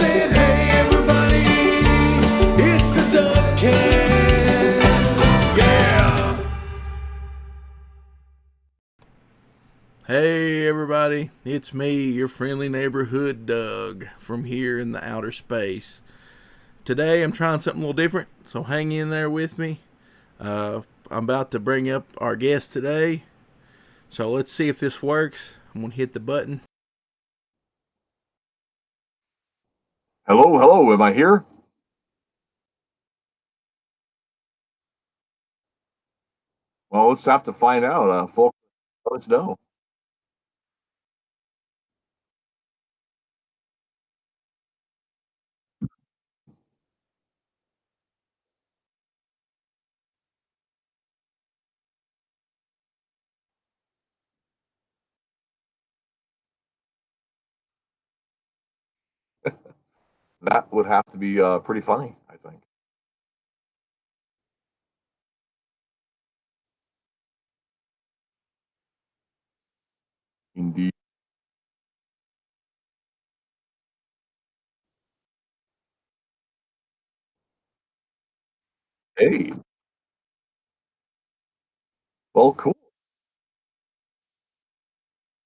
said, hey everybody, it's the dugcast. Yeah. Hey everybody, it's me, your friendly neighborhood Doug, from here in the outer space. Today I'm trying something a little different, so hang in there with me. I'm about to bring up our guest today, so let's see if this works. I'm going to hit the button. Hello, am I here? Well, let's have to find out. Folks, let us know. That would have to be pretty funny, I think. Indeed. Hey, well, cool.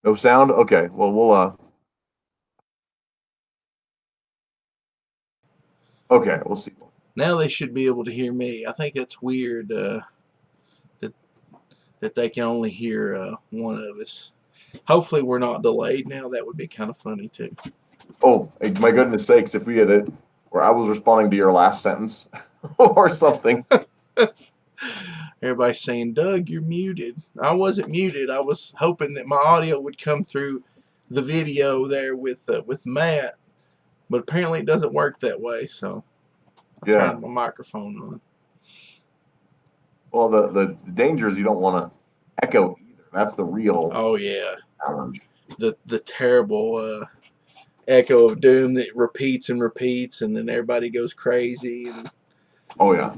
No sound? Okay, well, okay, we'll see. Now they should be able to hear me. I think that's weird that they can only hear one of us. Hopefully we're not delayed now. That would be kind of funny too. Oh, hey, my goodness sakes, if we had it where I was responding to your last sentence or something. Everybody's saying, Doug, you're muted. I wasn't muted. I was hoping that my audio would come through the video there with Matt, but apparently it doesn't work that way. So I Yeah. turned my microphone on. Well, the danger is you don't want to echo either. That's the real Oh yeah, challenge. the terrible echo of doom that repeats and repeats, and then everybody goes crazy. And Oh, yeah.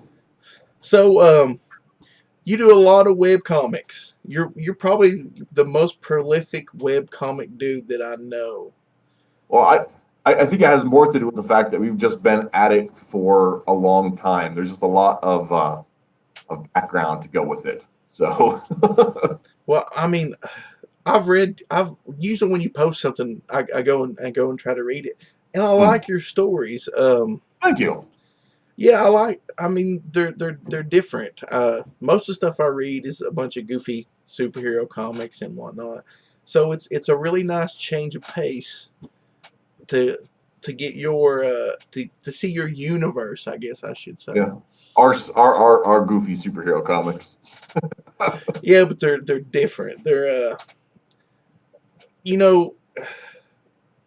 so you do a lot of web comics. You're probably the most prolific web comic dude that I know. Well, I think it has more to do with the fact that we've just been at it for a long time. There's just a lot of background to go with it. So, Well, I mean, I've usually when you post something, I go and try to read it, and I like your stories. thank you. Yeah, I mean, they're different. Most of the stuff I read is a bunch of goofy superhero comics and whatnot. So it's a really nice change of pace to get your to see your universe, I guess I should say. Yeah, our goofy superhero comics. Yeah, but they're different. They're you know,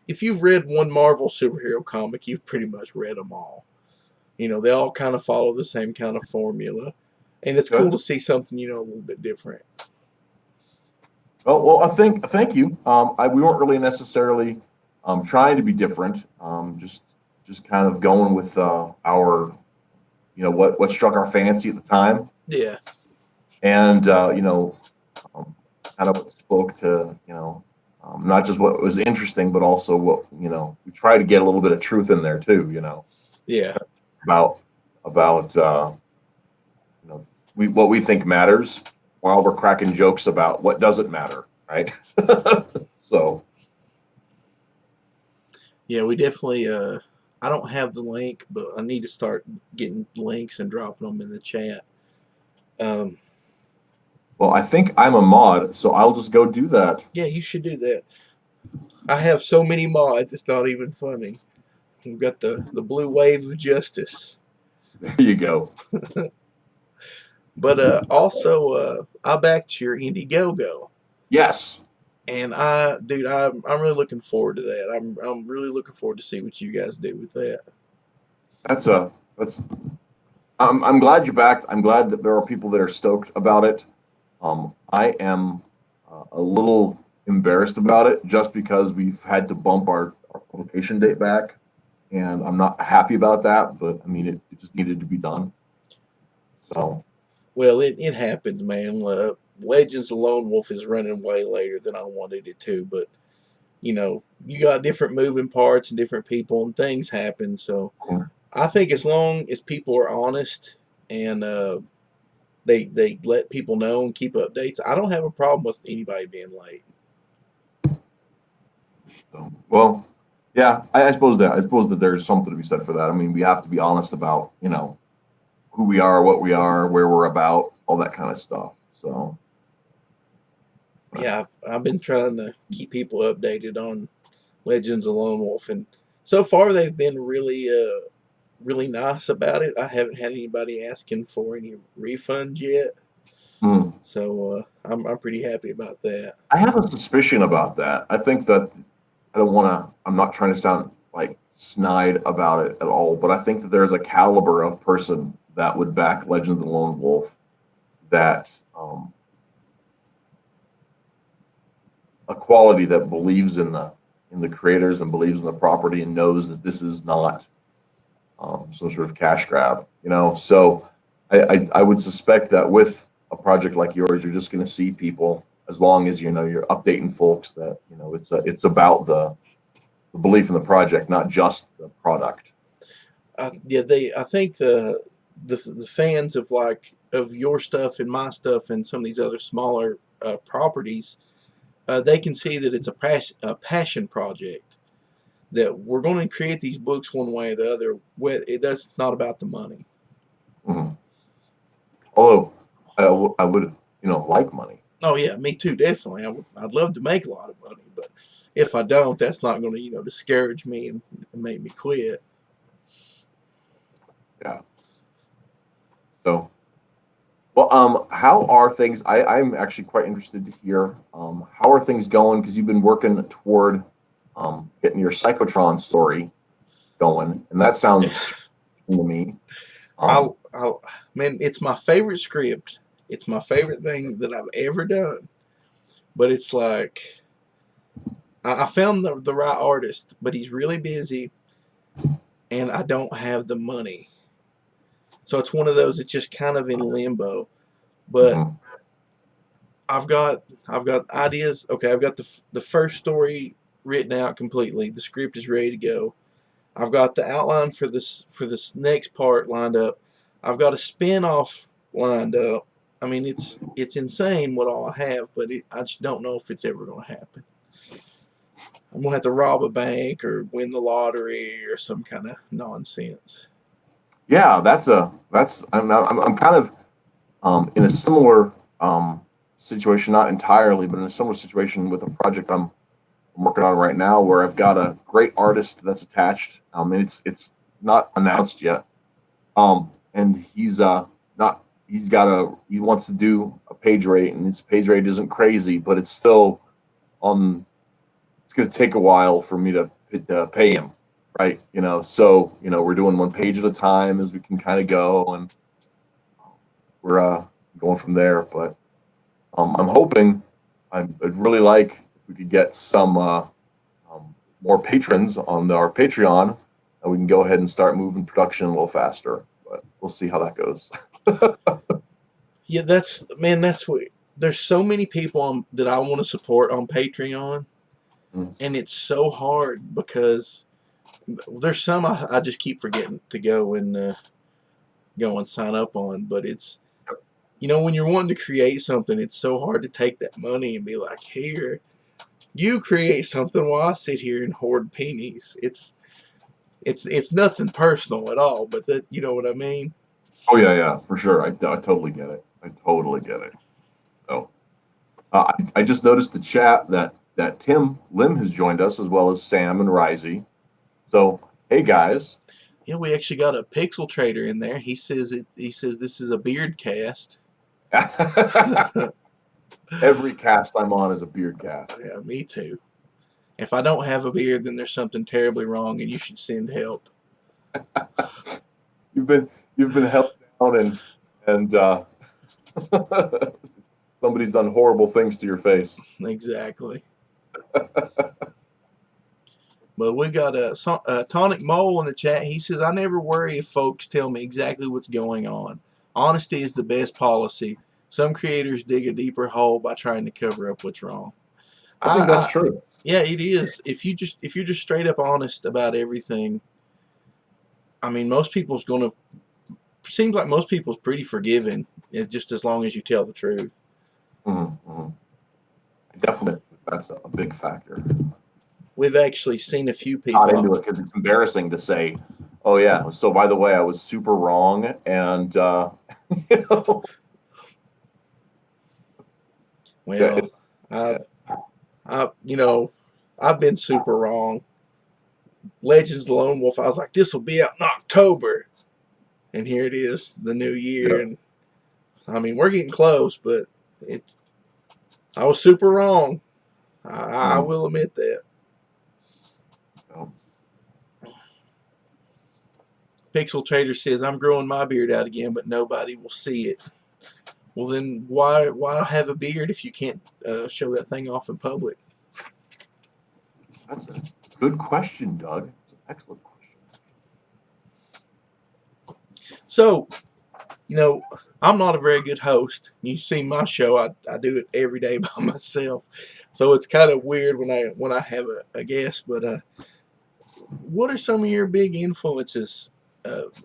if you've read one Marvel superhero comic, you've pretty much read them all. They all kind of follow the same kind of formula, and it's cool to see something a little bit different. Well, I think thank you. We weren't really necessarily trying to be different. Just kind of going with our, what struck our fancy at the time, Yeah, and kind of what spoke to not just what was interesting, but also what we try to get a little bit of truth in there too. yeah, About what we think matters, while we're cracking jokes about what doesn't matter, right? So yeah. We definitely. I don't have the link, but I need to start getting links and dropping them in the chat. well, I think I'm a mod, so I'll just go do that. Yeah, you should do that. I have so many mods, it's not even funny. We've got the blue wave of justice. There you go. But also, I backed your Indiegogo, Yes. and dude, I'm really looking forward to that. I'm really looking forward to see what you guys do with that. That's. I'm glad you backed. I'm glad that there are people that are stoked about it. I am a little embarrassed about it just because we've had to bump our publication date back, and I'm not happy about that. But I mean, it just needed to be done. So Well, it happens, man. Legends of Lone Wolf is running way later than I wanted it to, but you know, you got different moving parts and different people and things happen. So I think as long as people are honest and they let people know and keep updates, I don't have a problem with anybody being late. So, well, yeah, I suppose that there's something to be said for that. I mean, we have to be honest about, you know, who we are, what we are, where we're about, all that kind of stuff. So, Yeah, I've been trying to keep people updated on Legends of Lone Wolf, and so far they've been really nice about it. I haven't had anybody asking for any refunds yet, hmm. so I'm pretty happy about that. I have a suspicion about that. I think that I don't want to, I'm not trying to sound like snide about it at all, but I think that there's a caliber of person that would back Legend of the Lone Wolf that a quality that believes in the creators and believes in the property and knows that this is not some sort of cash grab, you know. So I would suspect that with a project like yours, you're just going to see people as long as you know you're updating folks that you know it's about the belief in the project, not just the product. Yeah, they. I think the fans of like of your stuff and my stuff and some of these other smaller properties, they can see that it's a passion project. That we're going to create these books one way or the other. That's not about the money. Mhm. Although I would you know like money. Oh yeah, me too. Definitely, I'd love to make a lot of money, but if I don't, that's not going to discourage me and make me quit. Yeah. So well, how are things? I'm actually quite interested to hear how are things going because you've been working toward getting your Psychotron story going, and that sounds to me. Um, I'll man, it's my favorite script. It's my favorite thing that I've ever done. But it's like I found the right artist, but he's really busy, and I don't have the money. So it's one of those. It's just kind of in limbo. But mhm, I've got ideas. Okay, I've got the first story written out completely. The script is ready to go. I've got the outline for this next part lined up. I've got a spin-off lined up. I mean, it's insane what all I have, but I just don't know if it's ever going to happen. I'm gonna have to rob a bank or win the lottery or some kind of nonsense. yeah, that's I'm kind of in a similar situation, not entirely, but in a similar situation with a project I'm working on right now, where I've got a great artist that's attached. And it's not announced yet. And he's not he wants to do a page rate, and his page rate isn't crazy, but it's still on. It's going to take a while for me to pay him, right? You know, so you know we're doing one page at a time as we can kind of go, and we're going from there. But I'm hoping I'd really like if we could get some more patrons on our Patreon, and we can go ahead and start moving production a little faster. But we'll see how that goes. Yeah, that's man. That's what. There's so many people that I want to support on Patreon, Mm. and it's so hard because there's some I just keep forgetting to go and sign up on. But it's when you're wanting to create something, it's so hard to take that money and be like, here, you create something while I sit here and hoard pennies. It's nothing personal at all, but that you know what I mean. Oh yeah, yeah, for sure. I totally get it. I totally get it. So I just noticed the chat that Tim Lim has joined us as well as Sam and Risey. So hey guys, Yeah, we actually got a pixel trader in there. He says it. He says this is a beard cast. every cast I'm on is a beard cast. Yeah, me too. If I don't have a beard, then there's something terribly wrong, and you should send help. You've been you've been held down and somebody's done horrible things to your face. Exactly. But we got a Tonic Mole in the chat. He says, I never worry if folks tell me exactly what's going on. Honesty is the best policy. Some creators dig a deeper hole by trying to cover up what's wrong. I think that's true. Yeah, it is. If you're just straight up honest about everything, I mean, most people's gonna seems like most people's pretty forgiving, just as long as you tell the truth. Mm-hmm. Definitely, that's a big factor. We've actually seen a few Not people. into it because it's embarrassing to say, "Oh yeah, so by the way, I was super wrong," and you know, yeah, Well, I've been super wrong. Legends of the Lone Wolf. I was like, this will be out in October, and here it is, the new year, yeah. and I mean, we're getting close, but it. I was super wrong. I Mm, will admit that. no. Pixel Trader says I'm growing my beard out again, but nobody will see it. Well, then why have a beard if you can't show that thing off in public? That's a good question, Doug. It's an excellent question. So, you know, I'm not a very good host. You see my show, I do it every day by myself. So it's kind of weird when I have a guest. But what are some of your big influences,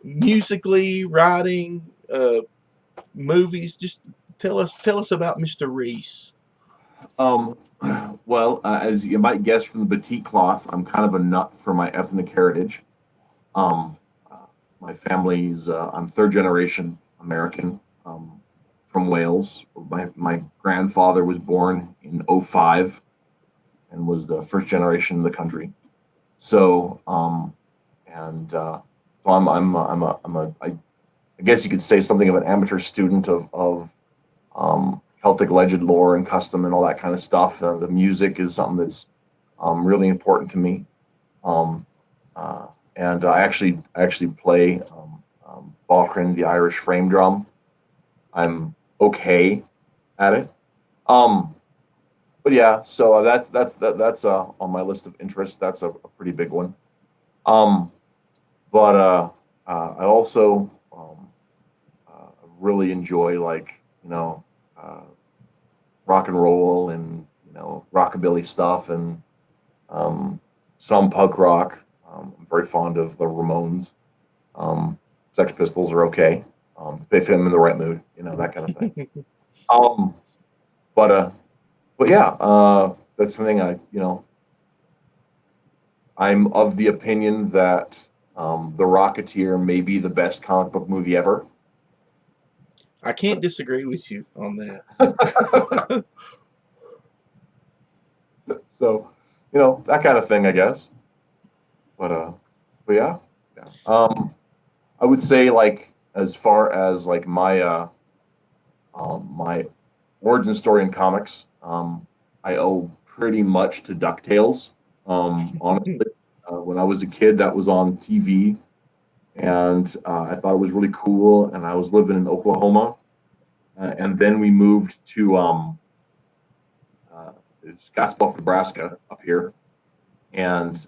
musically, writing, movies? Just tell us about Mr. Reese. Um, well, as you might guess from the batik cloth, I'm kind of a nut for my ethnic heritage. Um, uh, my family's, I'm third generation American from Wales. My grandfather was born in '05 and was the first generation in the country. So, and so I guess you could say something of an amateur student of Celtic legend lore and custom and all that kind of stuff. The music is something that's really important to me. Um, and I actually play Balkrin, the Irish frame drum. I'm okay at it. Um, but yeah, so that's on my list of interests. That's a pretty big one. Um, but I also really enjoy like uh, rock and roll and rockabilly stuff and um, some punk rock. I'm very fond of the Ramones. Um, Sex Pistols are okay. If I'm in the right mood, that kind of thing. Um, but uh, but yeah, that's something I'm of the opinion that The Rocketeer may be the best comic book movie ever. I can't disagree with you on that. So, that kind of thing, I guess. But but yeah, yeah. I would say like as far as like my origin story in comics, I owe pretty much to DuckTales. Honestly, when I was a kid, that was on TV, and I thought it was really cool. And I was living in Oklahoma, and then we moved uh, to Scottsbluff, Nebraska, up here, and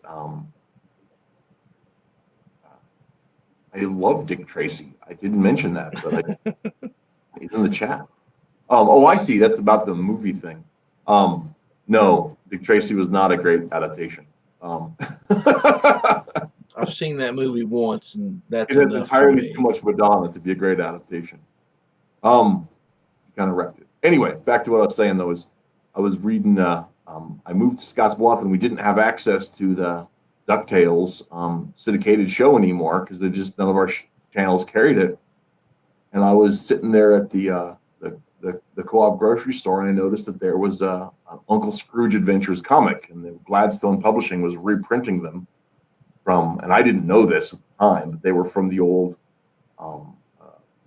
I love Dick Tracy. I didn't mention that, but he's in the chat. Oh, I see. That's about the movie thing. Um, no, Dick Tracy was not a great adaptation. It I've seen that movie once, and that's has enough for entirely too me. much Madonna to be a great adaptation. Um, kind of wrecked it. Anyway, back to what I was saying though is I was reading. I moved to Scottsbluff and we didn't have access to the Ducktales syndicated show anymore because they just none of our channels carried it. And I was sitting there at the co-op grocery store, and I noticed that there was a Uncle Scrooge Adventures comic, and the Gladstone Publishing was reprinting them from. And I didn't know this at the time, but they were from the old,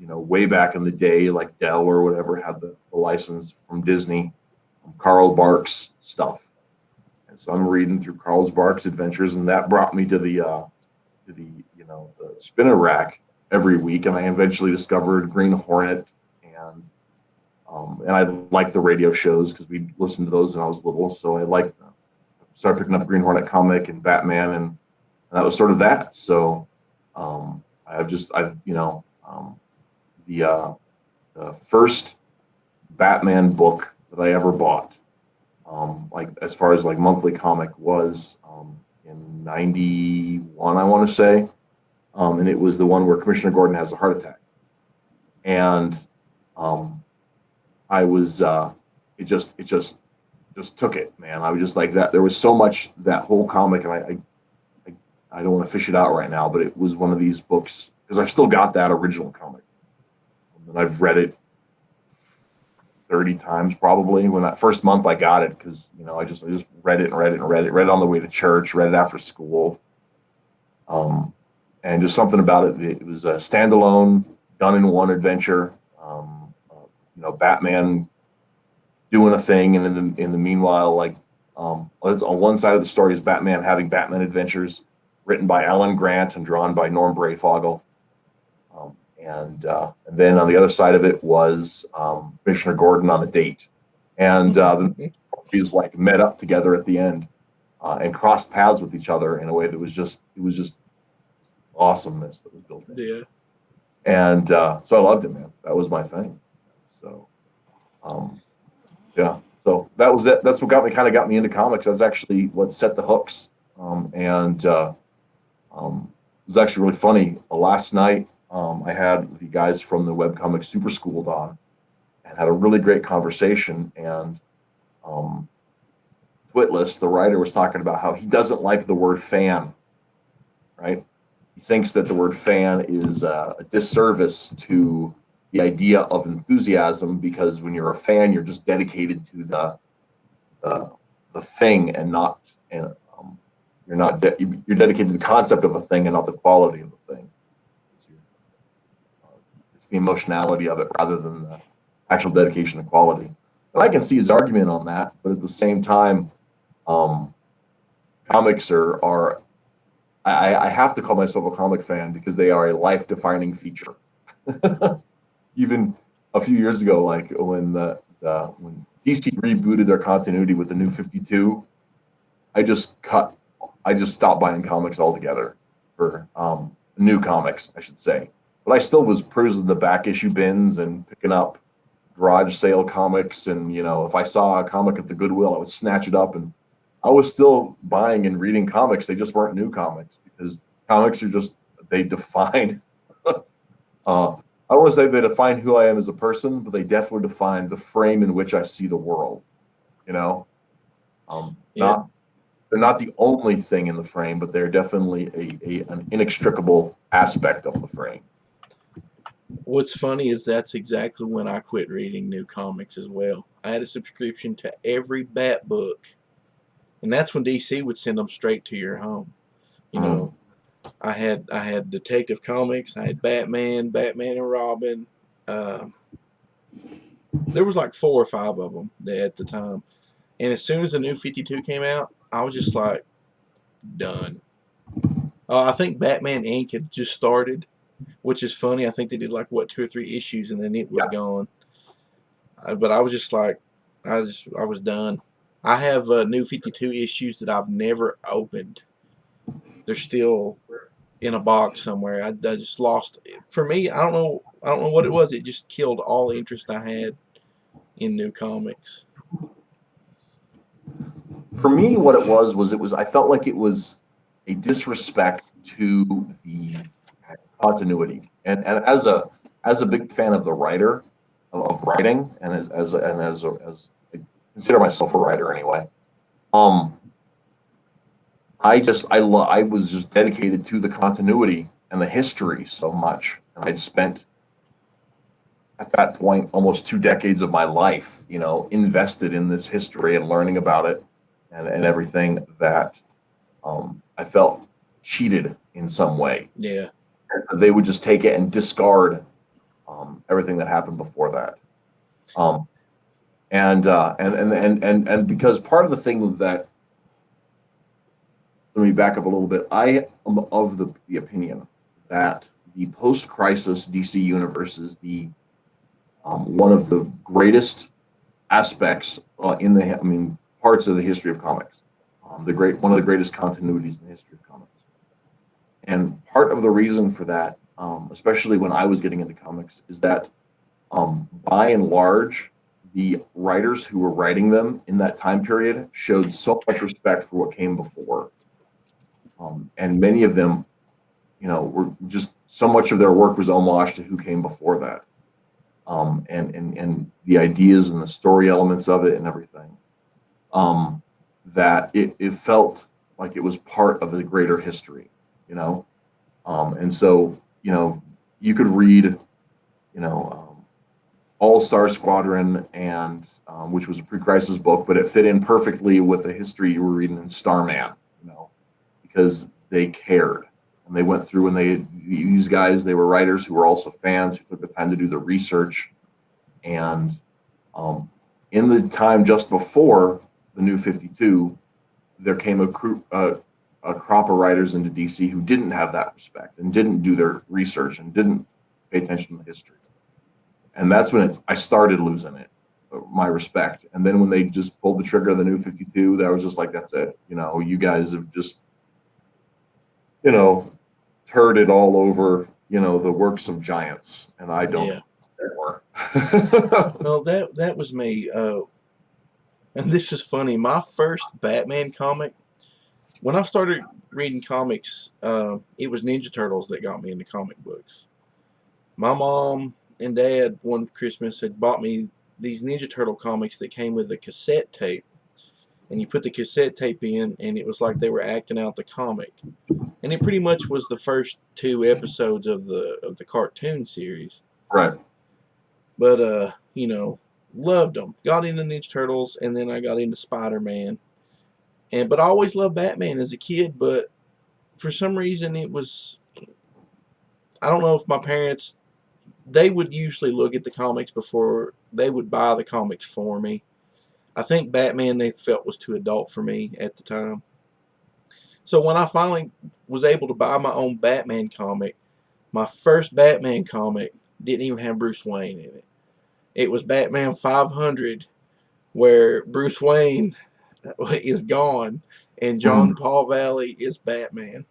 way back in the day, like Dell or whatever had the license from Disney, Carl Barks stuff. And so I'm reading through Carl Barks Adventures, and that brought me to the spinner rack every week, and I eventually discovered Green Hornet and I liked the radio shows because we listened to those when I was little. So I started picking up Green Hornet comic and Batman, and that was sort of that. So I've the first Batman book that I ever bought like as far as like monthly comic was in '91, I want to say, and it was the one where Commissioner Gordon has a heart attack, and um, I was it just took it, man. I was just like that. There was so much that whole comic, and I don't want to fish it out right now, but it was one of these books because I've still got that original comic, and I've read it 30 times probably. When that first month I got it, because I just read it and read it and read it on the way to church, read it after school, um, and just something about it. It was a standalone, done in one adventure. Batman doing a thing, and in the meanwhile, like on one side of the story is Batman having Batman adventures, written by Alan Grant and drawn by Norm Brayfogle. And then on the other side of it was Commissioner Gordon on a date, and he's like met up together at the end and crossed paths with each other in a way that was just awesomeness that was built in. Yeah. And so I loved it, man. That was my thing. So yeah, so that was it. That's what got me into comics. That's actually what set the hooks. And it was actually really funny. Last night, I had the guys from the webcomic Super School on and had a really great conversation. And Twitless, the writer, was talking about how he doesn't like the word fan, right? He thinks that the word fan is a disservice to the idea of enthusiasm, because when you're a fan, you're just dedicated to the thing and not, and you're dedicated to the concept of a thing and not the quality of the thing. It's the emotionality of it rather than the actual dedication to quality. And I can see his argument on that, but at the same time, comics are I have to call myself a comic fan because they are a life-defining feature. Even a few years ago, like when when DC rebooted their continuity with the New 52, I just stopped buying comics altogether for new comics, I should say. But I still was perusing the back issue bins and picking up garage sale comics, and if I saw a comic at the Goodwill, I would snatch it up, and I was still buying and reading comics. They just weren't new comics, because comics are they define. I don't want to say they define who I am as a person, but they definitely define the frame in which I see the world. Yeah. They're not the only thing in the frame, but they're definitely an inextricable aspect of the frame. What's funny is that's exactly when I quit reading new comics as well. I had a subscription to every Bat book, and that's when DC would send them straight to your home. I had Detective Comics, I had Batman and Robin. There was like 4 or 5 of them at the time. And as soon as the New 52 came out, I was just like, done. I think Batman Inc. had just started, which is funny. I think they did like 2 or 3 issues, and then it was gone. But I was just like, I was done. I have New 52 issues that I've never opened. They're still in a box somewhere. I just lost. For me, I don't know what it was. It just killed all interest I had in new comics. For me, what it was I felt like it was a disrespect to the continuity, and as a big fan of the writer of writing, and as I consider myself a writer anyway. I was just dedicated to the continuity and the history so much, and I'd spent at that point almost 2 decades of my life, invested in this history and learning about it, and everything, that I felt cheated in some way. Yeah. They would just take it and discard everything that happened before that. And because part of the thing that, let me back up a little bit. I am of the opinion that the post-crisis DC universe is the one of the greatest aspects parts of the history of comics. One of the greatest continuities in the history of comics. And part of the reason for that, especially when I was getting into comics, is that by and large, the writers who were writing them in that time period showed so much respect for what came before. And many of them, were just so much of their work was homage to who came before that. And the ideas and the story elements of it and everything. That it felt like it was part of a greater history, and so, you could read, All Star Squadron, and which was a pre-crisis book, but it fit in perfectly with the history you were reading in Starman, because they cared and they went through, and these guys, they were writers who were also fans who took the time to do the research. And in the time just before the New 52, there came a crop of writers into DC who didn't have that respect and didn't do their research and didn't pay attention to history. And that's when I started losing my respect. And then when they just pulled the trigger of the New 52, that was just like, that's it. You guys have just, turd it all over, the works of giants, and I don't anymore. Well, that was me. And this is funny. My first Batman comic, when I started reading comics, it was Ninja Turtles that got me into comic books. My mom and dad one Christmas had bought me these Ninja Turtle comics that came with a cassette tape. And you put the cassette tape in, and it was like they were acting out the comic. And it pretty much was the first 2 episodes of the cartoon series. Right. But loved them. Got into Ninja Turtles, and then I got into Spider-Man. But I always loved Batman as a kid, but for some reason it was, I don't know if my parents, they would usually look at the comics before they would buy the comics for me. I think Batman they felt was too adult for me at the time. So when I finally was able to buy my own Batman comic, my first Batman comic didn't even have Bruce Wayne in it. It was Batman 500, where Bruce Wayne is gone and John Paul Valley is Batman.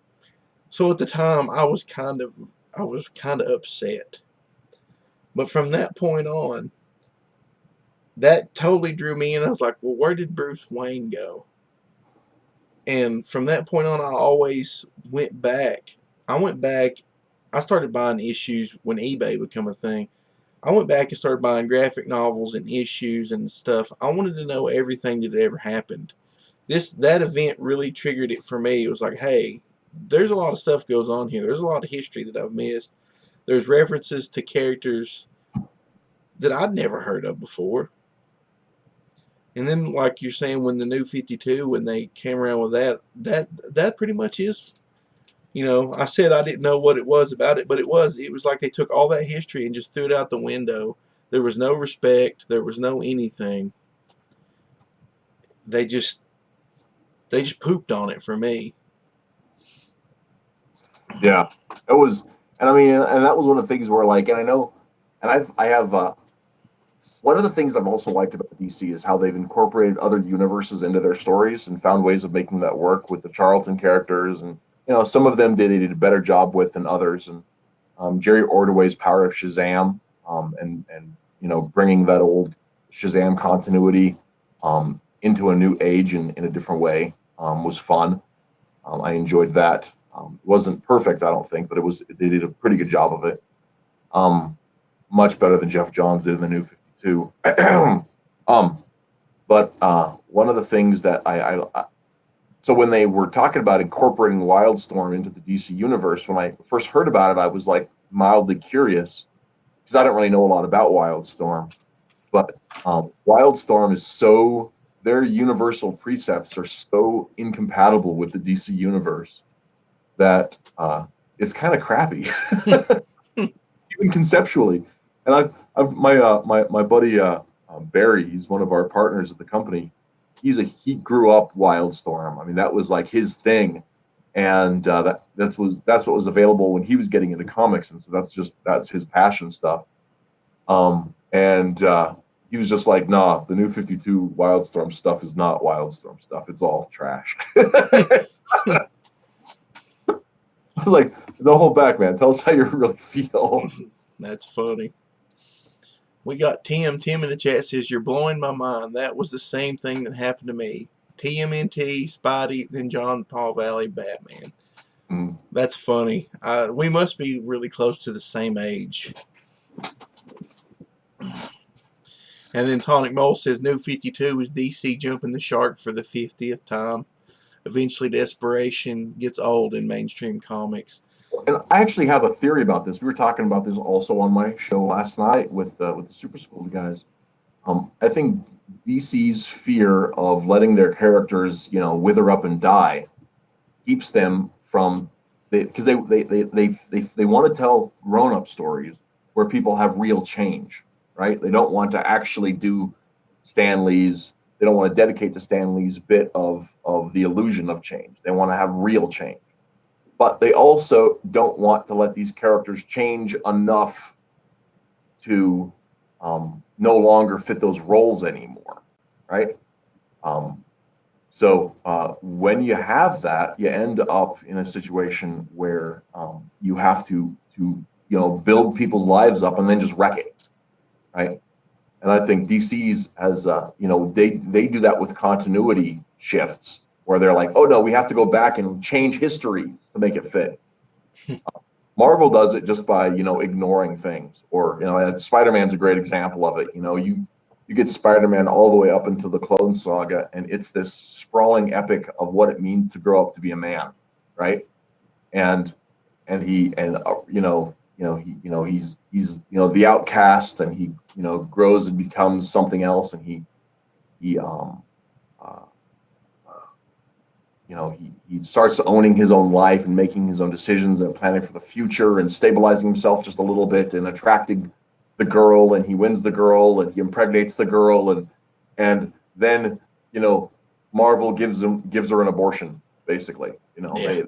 So at the time I was kind of upset. But from that point on, that totally drew me in. I was like, well, where did Bruce Wayne go? And from that point on, I always went back. I started buying issues when eBay became a thing. I went back and started buying graphic novels and issues and stuff. I wanted to know everything that had ever happened. That event really triggered it for me. It was like, hey, there's a lot of stuff goes on here. There's a lot of history that I've missed. There's references to characters that I'd never heard of before. And then, like you're saying, when the New 52, when they came around with that pretty much is, I said I didn't know what it was about it, but it was like they took all that history and just threw it out the window. There was no respect. There was no anything. They just pooped on it for me. Yeah, it was, and I mean, and that was one of the things where, like, and I know, and I have one of the things I've also liked about DC is how they've incorporated other universes into their stories and found ways of making that work with the Charlton characters, and some of them they did a better job with than others, and Jerry Ordway's Power of Shazam, and bringing that old Shazam continuity into a new age in a different way was fun. I enjoyed that. It wasn't perfect, I don't think, but they did a pretty good job of it. Much better than Jeff Johns did in the New 52. But one of the things that so when they were talking about incorporating Wildstorm into the DC universe, when I first heard about it, I was like mildly curious because I don't really know a lot about Wildstorm. But Wildstorm is their universal precepts are so incompatible with the DC universe that it's kind of crappy, even conceptually. And my buddy Barry, he's one of our partners at the company. He grew up Wildstorm. I mean, that was like his thing, and that's what was available when he was getting into comics, and so that's his passion stuff. And he was just like, nah, the New 52 Wildstorm stuff is not Wildstorm stuff. It's all trash. I was like, don't hold back, man. Tell us how you really feel. That's funny. We got Tim. Tim in the chat says, "You're blowing my mind. That was the same thing that happened to me. TMNT, Spidey, then John Paul Valley, Batman." That's funny. We must be really close to the same age. And then Tonic Mole says, "New 52 is DC jumping the shark for the 50th time. Eventually, desperation gets old in mainstream comics." And I actually have a theory about this. We were talking about this also on my show last night with the Super School guys. I think DC's fear of letting their characters, wither up and die, keeps them from because they want to tell grown-up stories where people have real change, right? They don't want to actually do Stan Lee's. They don't want to dedicate to Stan Lee's bit of the illusion of change. They want to have real change. But they also don't want to let these characters change enough to no longer fit those roles anymore, right? So when you have that, you end up in a situation where you have to build people's lives up and then just wreck it, right? And I think DC's has they do that with continuity shifts where they're like, oh no, we have to go back and change history to make it fit. Marvel does it just by ignoring things, or Spider-Man's a great example of it. You get Spider-Man all the way up into the Clone Saga, and it's this sprawling epic of what it means to grow up to be a man, right? And he's the outcast, and he grows and becomes something else, and he starts owning his own life and making his own decisions and planning for the future and stabilizing himself just a little bit and attracting the girl, and he wins the girl and he impregnates the girl, and then Marvel gives her an abortion, basically. They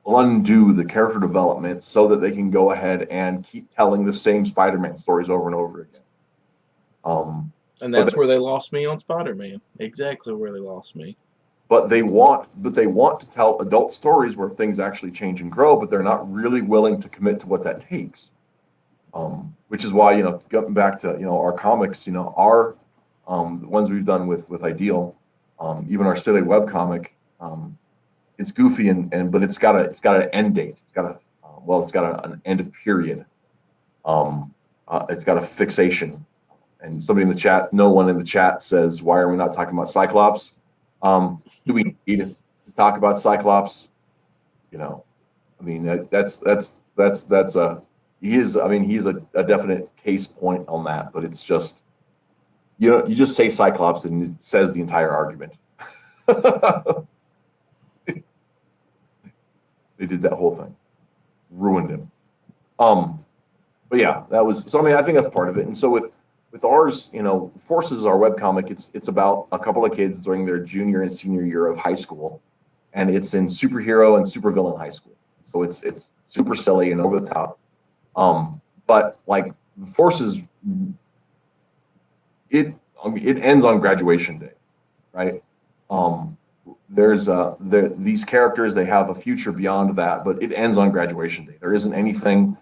undo the character development so that they can go ahead and keep telling the same Spider-Man stories over and over again. And that's where they lost me on Spider-Man. Exactly where they lost me. But they want to tell adult stories where things actually change and grow, but they're not really willing to commit to what that takes. Which is why, getting back to our comics, our the ones we've done with Ideal, even our silly webcomic, it's goofy but it's got an end date. It's got an end period. It's got a fixation. And somebody in the chat, no one in the chat says, why are we not talking about Cyclops? Do we need to talk about Cyclops? he's a definite case point on that, but it's just, you just say Cyclops and it says the entire argument. They did that whole thing, ruined him. But yeah, that was, so I think that's part of it. And so with ours, Forces, our webcomic, it's about a couple of kids during their junior and senior year of high school, and it's in superhero and supervillain high school. So it's super silly and over the top. But like Forces, it ends on graduation day, right? These characters, they have a future beyond that, but it ends on graduation day. There isn't anything.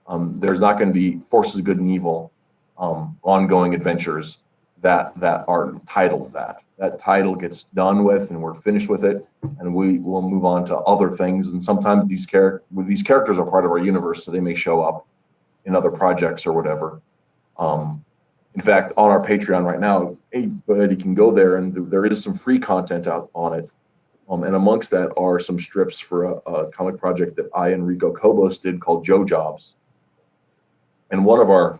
There's not going to be Forces Good and Evil ongoing adventures that are titled that. That title gets done with, and we're finished with it, and we will move on to other things. And sometimes these characters are part of our universe, so they may show up in other projects or whatever. In fact, on our Patreon right now, anybody can go there, and there is some free content out on it. And amongst that are some strips for a comic project that I and Rico Cobos did called Joe Jobs. And one of our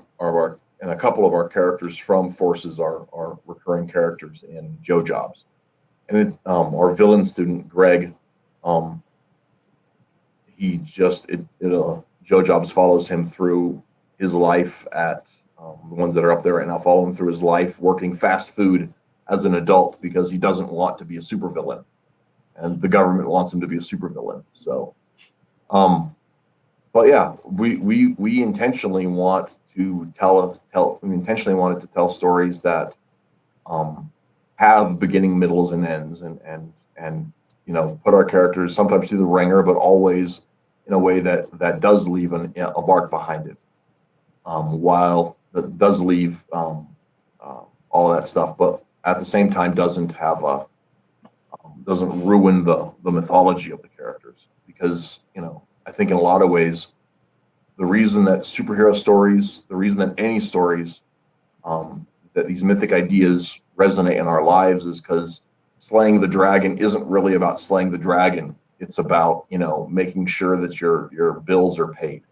and a couple of our characters from Forces are recurring characters in Joe Jobs. And our villain student, Greg, Joe Jobs follows him through his life at the ones that are up there right now, follow him through his life working fast food as an adult because he doesn't want to be a supervillain, and the government wants him to be a supervillain. So, but yeah, we intentionally want to wanted to tell stories that have beginning, middles, and ends, and put our characters sometimes through the ringer, but always in a way that does leave a mark behind it. while that does leave all that stuff, but at the same time doesn't have a doesn't ruin the mythology of the characters, because I think in a lot of ways the reason that superhero stories, the reason that any stories, that these mythic ideas resonate in our lives is because slaying the dragon isn't really about slaying the dragon. It's about making sure that your bills are paid.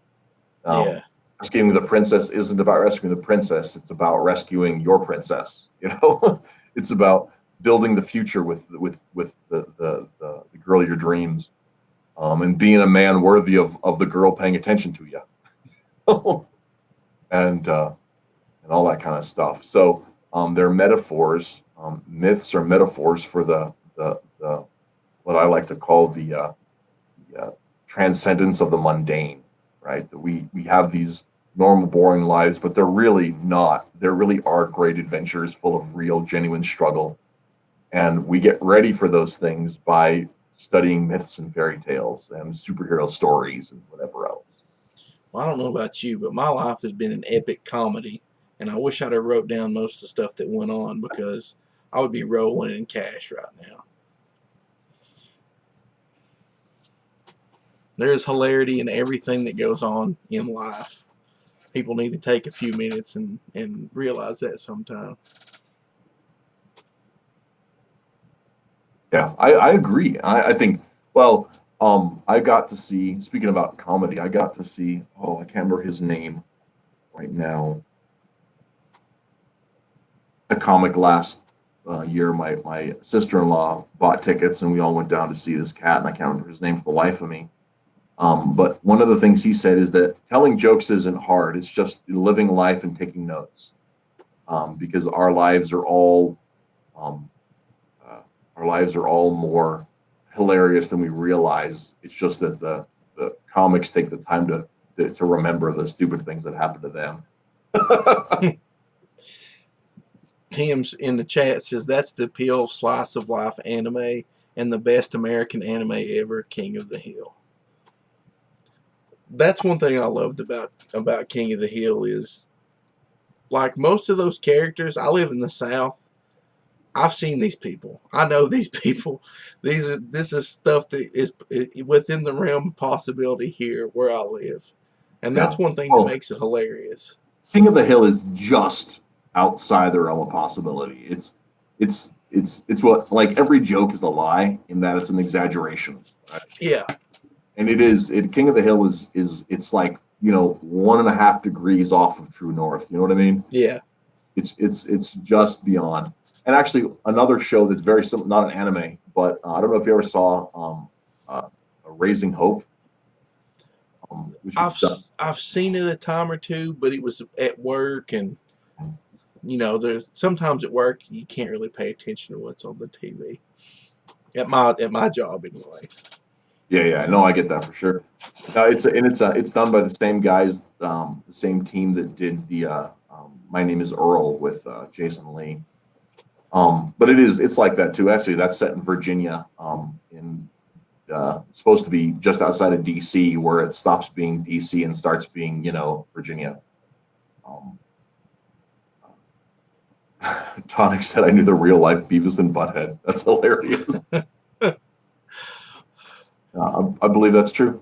Yeah. Rescuing the princess isn't about rescuing the princess. It's about rescuing your princess. It's about building the future with the girl of your dreams, and being a man worthy of the girl paying attention to you, and all that kind of stuff. So they're metaphors. Myths are metaphors for the what I like to call the transcendence of the mundane, right? That we have these normal, boring lives, but they're really not. There really are great adventures full of real, genuine struggle. And we get ready for those things by studying myths and fairy tales and superhero stories and whatever else. Well, I don't know about you, but my life has been an epic comedy, and I wish I'd have wrote down most of the stuff that went on, because I would be rolling in cash right now. There's hilarity in everything that goes on in life. People need to take a few minutes and realize that sometime. Yeah, I agree. I think, well, I got to see, speaking about comedy, I got to see, oh, I can't remember his name right now. A comic last year, my sister-in-law bought tickets and we all went down to see this cat, and I can't remember his name for the life of me. But one of the things he said is that telling jokes isn't hard. It's just living life and taking notes, because our lives are all um, more hilarious than we realize. It's just that the comics take the time to remember the stupid things that happen to them. Tim's in the chat says that's the appeal slice of life anime and the best American anime ever, King of the Hill. That's one thing I loved about King of the Hill is, like most of those characters, I live in the South. I've seen these people. I know these people. This is stuff that is within the realm of possibility here where I live. And Yeah. that's one thing that makes it hilarious. King of the Hill is just outside the realm of possibility. It's what, like, every joke is a lie in that it's an exaggeration. Right? Yeah. And King of the Hill is it's like 1.5 degrees off of true north. You know what I mean? Yeah. It's just beyond. And actually, another show that's very similar, not an anime, but I don't know if you ever saw Raising Hope. I've seen it a time or two, but it was at work, and there's sometimes at work you can't really pay attention to what's on the TV. At my job anyway. Yeah, no, I get that for sure. It's done by the same guys, the same team that did the My Name Is Earl with Jason Lee. But it's like that too. Actually, that's set in Virginia. It's supposed to be just outside of DC, where it stops being DC and starts being Virginia. Tonic said, "I knew the real life Beavis and Butthead." That's hilarious. I believe that's true.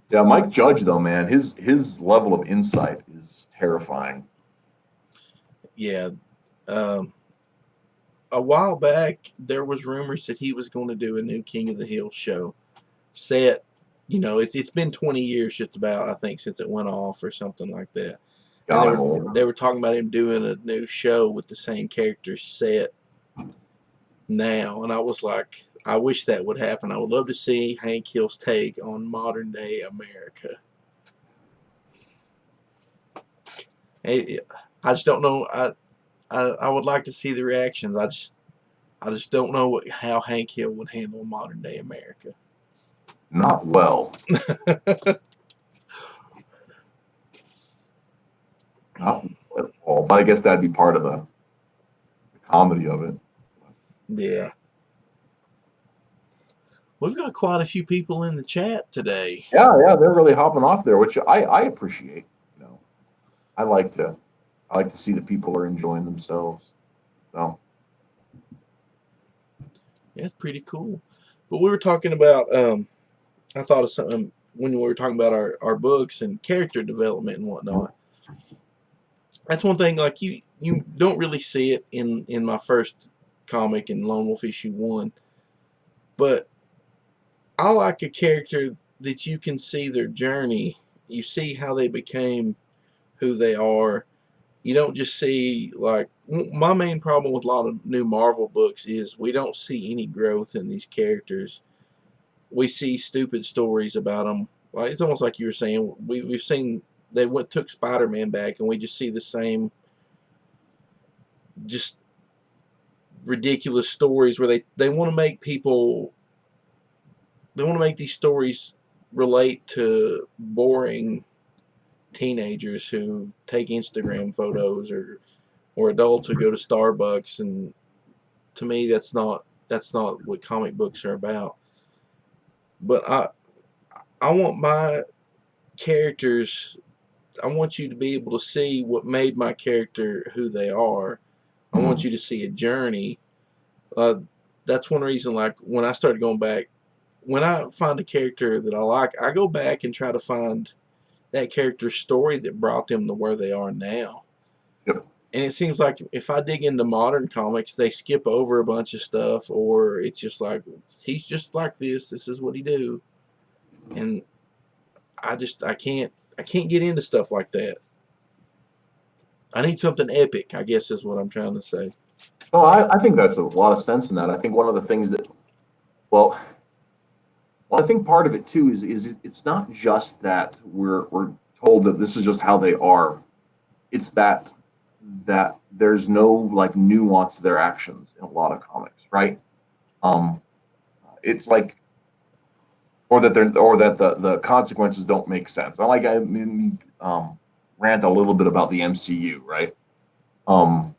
Yeah, Mike Judge, though, man, his level of insight is terrifying. Yeah. A while back, there was rumors that he was going to do a new King of the Hill show set. It's been 20 years just about, I think, since it went off or something like that. And they were talking about him doing a new show with the same characters set now. And I was like, I wish that would happen. I would love to see Hank Hill's take on modern day America. I just don't know. I would like to see the reactions. I just don't know how Hank Hill would handle modern day America. Not well. Not well at all. But I guess that'd be part of the comedy of it. Yeah. We've got quite a few people in the chat today. Yeah, they're really hopping off there, which I appreciate. I like to see that people are enjoying themselves. So Yeah, it's pretty cool. But we were talking about, I thought of something when we were talking about our books and character development and whatnot. That's one thing, like you don't really see it in my first comic in Lone Wolf issue 1, but I like a character that you can see their journey. You see how they became who they are. You don't just see, like, my main problem with a lot of new Marvel books is we don't see any growth in these characters. We see stupid stories about them. Like, it's almost like you were saying, we've seen they took Spider-Man back, and we just see the same, just ridiculous stories where they want to make people, they want to make these stories relate to boring teenagers who take Instagram photos, or adults who go to Starbucks. And to me, that's not what comic books are about. But I want my characters, I want you to be able to see what made my character who they are. I want you to see a journey. Uh, that's one reason, like, when I started going back, when I find a character that I like, I go back and try to find that character's story that brought them to where they are now. yep. And it seems like if I dig into modern comics, they skip over a bunch of stuff, or it's just like, he's just like this. This is what he do, and I can't get into stuff like that. I need something epic, I guess is what I'm trying to say. No, I think that's a lot of sense in that. I think one of the things that, well, I think part of it too is it's not just that we're told that this is just how they are. It's that there's no like nuance to their actions in a lot of comics, right? Um, it's like, or that the consequences don't make sense. I mean, rant a little bit about the MCU, right? Um,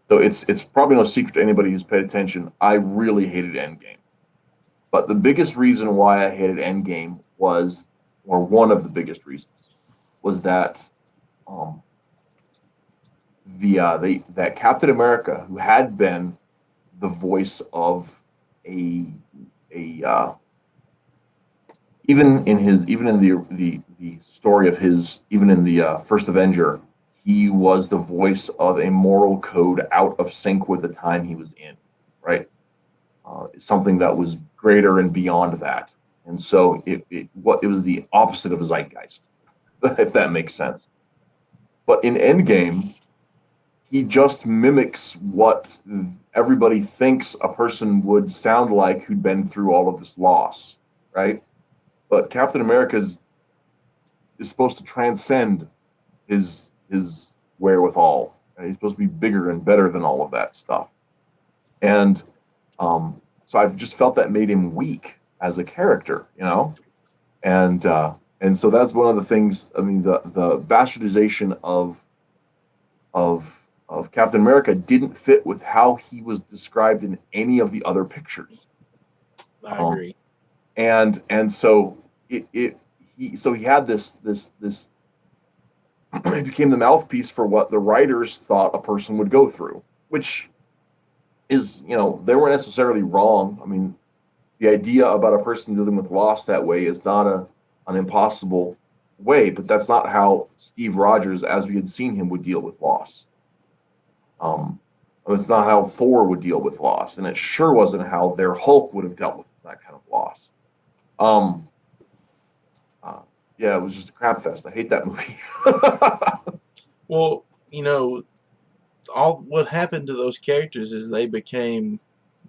so it's probably no secret to anybody who's paid attention. I really hated Endgame. But the biggest reason why I hated Endgame was, or one of the biggest reasons, was that um, that Captain America, who had been the voice of a even in the story of his, even in the first Avenger, he was the voice of a moral code out of sync with the time he was in, right? Something that was greater and beyond that. And so it was the opposite of a zeitgeist, if that makes sense. But in Endgame, he just mimics what everybody thinks a person would sound like who'd been through all of this loss, right? But Captain America is supposed to transcend his wherewithal. And he's supposed to be bigger and better than all of that stuff. And so I've just felt that made him weak as a character, you know, and so that's one of the things. I mean, the bastardization of Captain America didn't fit with how he was described in any of the other pictures. I Um, agree. and so he had this he became the mouthpiece for what the writers thought a person would go through, which is, you know, they weren't necessarily wrong. I mean, the idea about a person dealing with loss that way is not an impossible way, but that's not how Steve Rogers, as we had seen him, would deal with loss. Um, it's not how Thor would deal with loss, and it sure wasn't how their Hulk would have dealt with that kind of loss. Um, uh, yeah, it was just a crap fest. I hate that movie. Well, all what happened to those characters is they became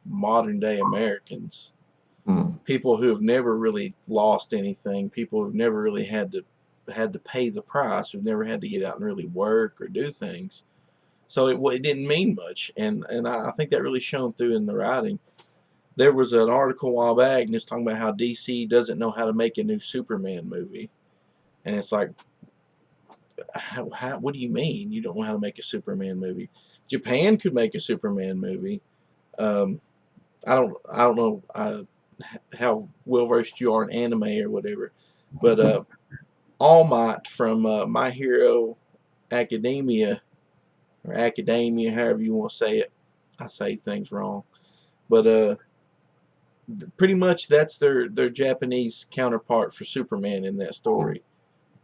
modern day Americans. Hmm. People who have never really lost anything, people who've never really had to pay the price, who've never had to get out and really work or do things. So it didn't mean much, and I think that really shone through in the writing. There was an article a while back, and it's talking about how DC doesn't know how to make a new Superman movie, and it's like, what do you mean you don't know how to make a Superman movie? Japan could make a Superman movie. Um, I don't know how well versed you are in anime or whatever, but All Might from My Hero academia, or academia, however you want to say it. I say things wrong, but pretty much that's their Japanese counterpart for Superman in that story.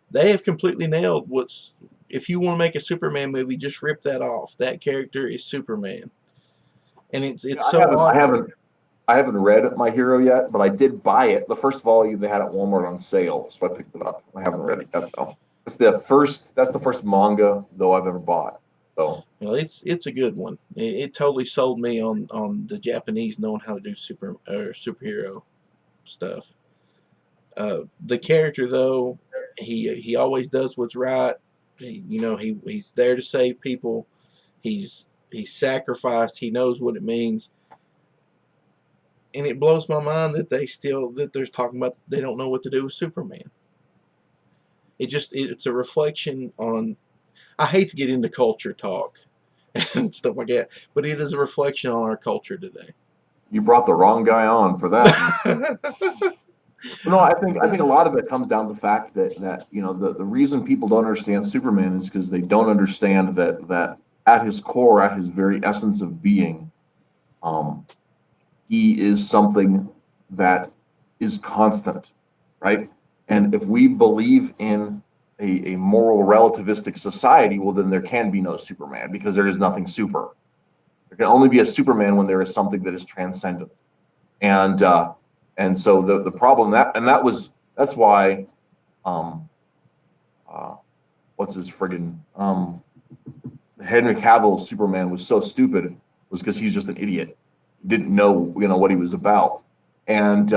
They have completely nailed what's. If you want to make a Superman movie, just rip that off. That character is Superman, and it's I so haven't, I odd. haven't, I haven't read My Hero yet, but I did buy it. The first volume they had at Walmart on sale, so I picked it up. I haven't read it yet though. That's the first manga though I've ever bought. So Well, it's a good one. It totally sold me on the Japanese knowing how to do superhero stuff. The character though, he always does what's right. He's there to save people. He's sacrificed. He knows what it means, and it blows my mind that they're talking about they don't know what to do with Superman. It's a reflection on. I hate to get into culture talk and stuff like that, but it is a reflection on our culture today. you brought the wrong guy on for that. No, I think a lot of it comes down to the fact that the reason people don't understand Superman is because they don't understand that at his core, at his very essence of being, um, he is something that is constant, right? And if we believe in a moral relativistic society, well, then there can be no Superman because there is nothing super. There can only be a Superman when there is something that is transcendent. And so the problem that's why um, what's his friggin' Henry Cavill's Superman was so stupid was because he was just an idiot. He didn't know what he was about. And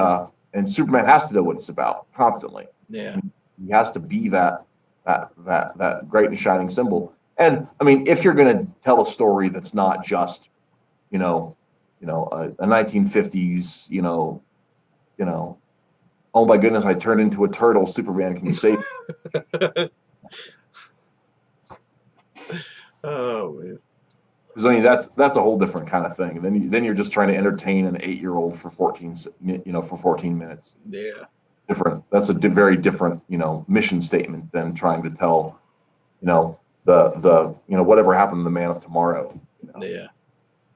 Superman has to know what it's about constantly. Yeah. He has to be that great and shining symbol. And I mean, if you're going to tell a story that's not just a 1950s oh my goodness, I turned into a turtle, Superman, can you save me? Oh man. Because I mean that's a whole different kind of thing. Then you're just trying to entertain an 8-year-old for 14 minutes. Yeah. Different. That's a very different mission statement than trying to tell the whatever happened to the Man of Tomorrow. Yeah.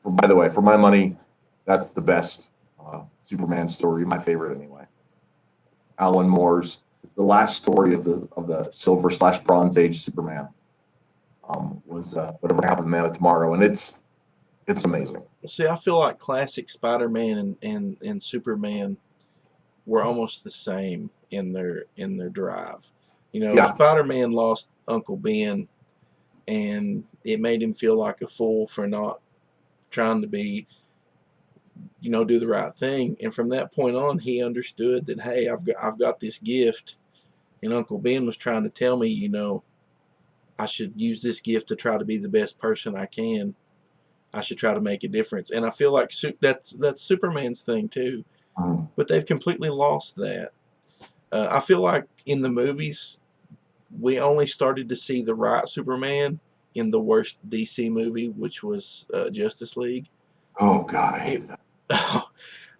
By the way, for my money, that's the best Superman story. My favorite anyway. Alan Moore's the last story of the Silver/Bronze Age Superman was whatever happened to Man of Tomorrow, and it's amazing. See, I feel like classic Spider-Man and Superman were almost the same in their drive. Yeah. Spider-Man lost Uncle Ben, and it made him feel like a fool for not trying to be, do the right thing. And from that point on, he understood that, hey, I've got this gift, and Uncle Ben was trying to tell me, I should use this gift to try to be the best person I can. I should try to make a difference. And I feel like that's Superman's thing too. But they've completely lost that. I feel like in the movies, we only started to see the right Superman in the worst DC movie, which was Justice League. Oh God, I hate that.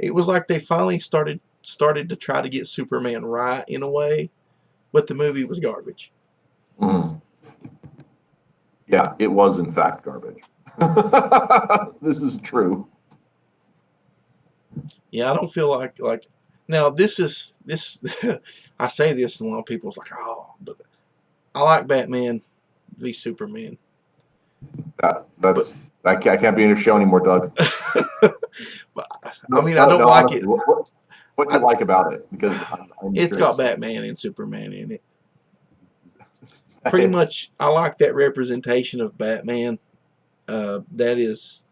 It was like they finally started to try to get Superman right in a way, but the movie was garbage. Mm. Yeah, it was in fact garbage. This is true. Yeah, I don't feel like now this. I say this and a lot of people's like, oh, but I like Batman v Superman. I can't be in your show anymore, Doug. But I mean, I don't like honestly, it. What do you like about it? Because It's got Batman and Superman in it. Pretty much, I like that representation of Batman. That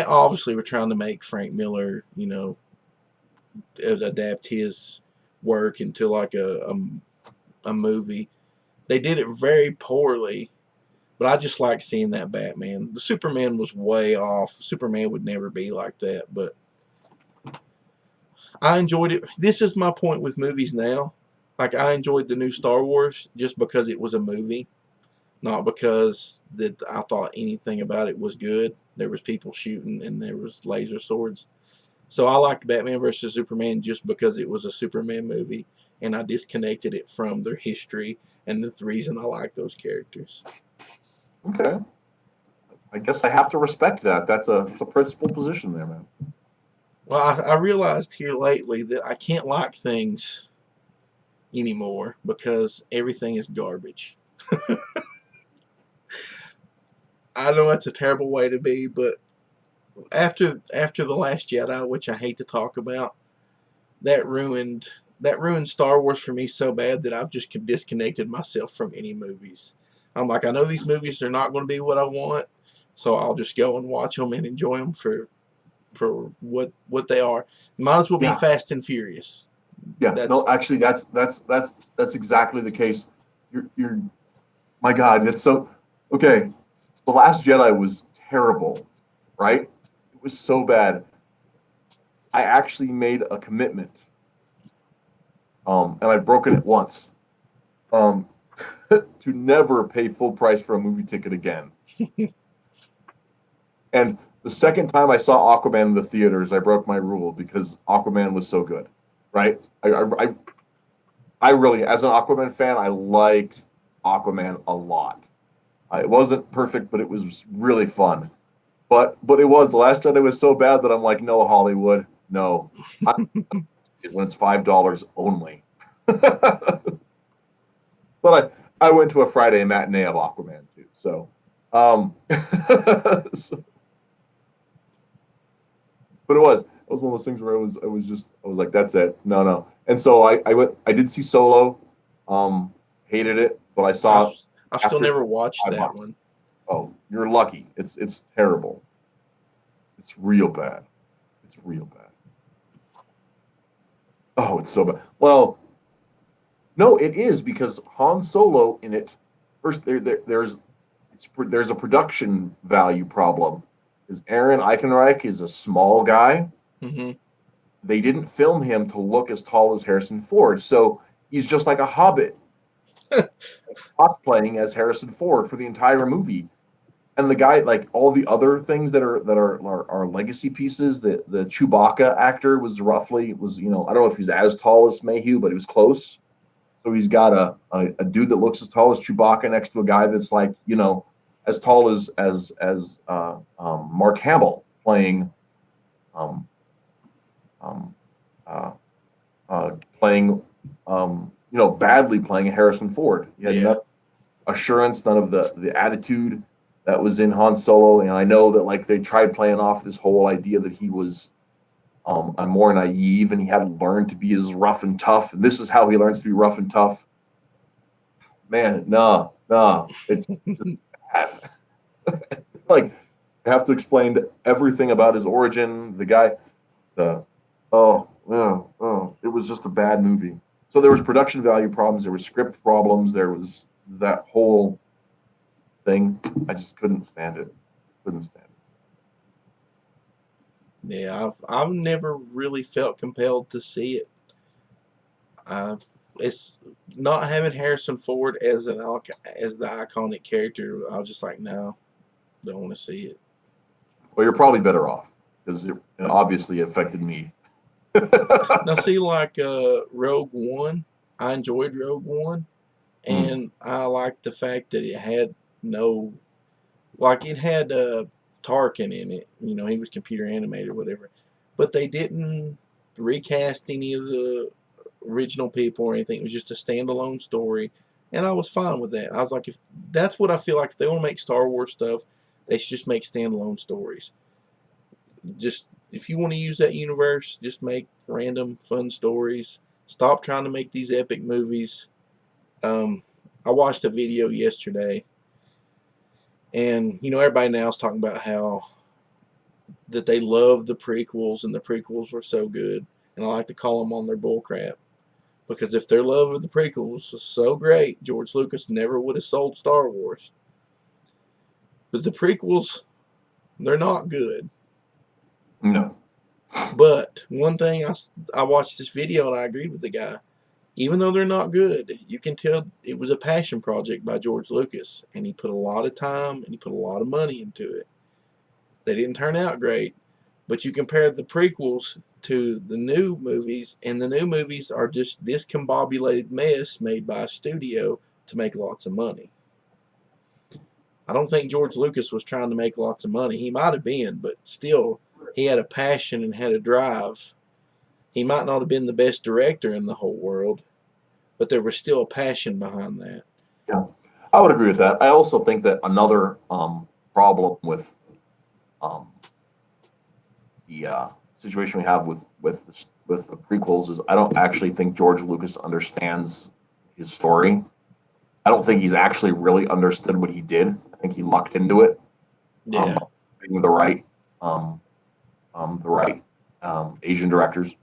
obviously we're trying to make Frank Miller, adapt his work into like a movie. They did it very poorly, but I just like seeing that Batman. The Superman was way off. Superman would never be like that, but I enjoyed it. This is my point with movies now. Like, I enjoyed the new Star Wars just because it was a movie, not because that I thought anything about it was good. There was people shooting and there was laser swords. So I liked Batman versus Superman just because it was a Superman movie, and I disconnected it from their history and the reason I like those characters. Okay. I guess I have to respect that. It's a principled position there, man. Well, I realized here lately that I can't like things anymore because everything is garbage. I know that's a terrible way to be, but after the Last Jedi, which I hate to talk about, that ruined Star Wars for me so bad that I've just disconnected myself from any movies. I'm like, I know these movies are not going to be what I want, so I'll just go and watch them and enjoy them for what they are. Might as well be Yeah. Fast and Furious. Yeah. That's No, actually, that's exactly the case. You're my God. It's so okay. The Last Jedi was terrible, right? It was so bad. I actually made a commitment, and I've broken it once, um, to never pay full price for a movie ticket again. And the second time I saw Aquaman in the theaters, I broke my rule because Aquaman was so good, right? I really, as an Aquaman fan, I liked Aquaman a lot. It wasn't perfect, but it was really fun. But it was the Last Jedi was so bad that I'm like, no, Hollywood, no. When it's $5 only. But I went to a Friday matinee of Aquaman too. So, so but it was one of those things where I was like, that's it. No, no. And so I did see Solo, hated it, but I saw I've still after never watched that $5. one. Oh, you're lucky. It's terrible. It's real bad. It's real bad. Oh, it's so bad. Well, no, it is because Han Solo in it. First, there's a production value problem. Because Aaron Eichenreich is a small guy. Mm-hmm. They didn't film him to look as tall as Harrison Ford, so he's just like a hobbit, cosplaying as Harrison Ford for the entire movie. And the guy, like all the other things that are legacy pieces, the Chewbacca actor was I don't know if he's as tall as Mayhew, but he was close. So he's got a dude that looks as tall as Chewbacca next to a guy that's like as tall as Mark Hamill playing um, um, uh, playing badly playing Harrison Ford. He had Yeah. none assurance, none of the attitude that was in Han Solo, and I know that like they tried playing off this whole idea that he was more naive and he hadn't learned to be as rough and tough, and this is how he learns to be rough and tough. Man, no, it's just bad. Like I have to explain everything about his origin. The guy, the it was just a bad movie. So there was production value problems, there was script problems, there was that whole thing. I just couldn't stand it. Couldn't stand it. Yeah, I've never really felt compelled to see it. It's not having Harrison Ford as as the iconic character. I was just like, no, don't want to see it. Well, you're probably better off because it obviously affected me. Now, see, like Rogue One, I enjoyed Rogue One, and I liked the fact that it had no, like it had Tarkin in it. You know, he was computer animated or whatever, but they didn't recast any of the original people or anything. It was just a standalone story, and I was fine with that. I was like, if that's what I feel like, if they want to make Star Wars stuff, they should just make standalone stories. Just if you want to use that universe, just make random fun stories. Stop trying to make these epic movies. I watched a video yesterday, and everybody now is talking about how that they love the prequels and the prequels were so good, and I like to call them on their bullcrap. Because if their love of the prequels was so great, George Lucas never would have sold Star Wars. But the prequels, they're not good. No. But one thing, I watched this video and I agreed with the guy. Even though they're not good, you can tell it was a passion project by George Lucas. And he put a lot of time and he put a lot of money into it. They didn't turn out great. But you compare the prequels to the new movies, and the new movies are just discombobulated mess made by a studio to make lots of money. I don't think George Lucas was trying to make lots of money. He might have been, but still, he had a passion and had a drive. He might not have been the best director in the whole world, but there was still a passion behind that. Yeah, I would agree with that. I also think that another problem with um, the situation we have with the prequels is I don't actually think George Lucas understands his story. I don't think he's actually really understood what he did. I think he lucked into it, Yeah. being um, the right Asian directors.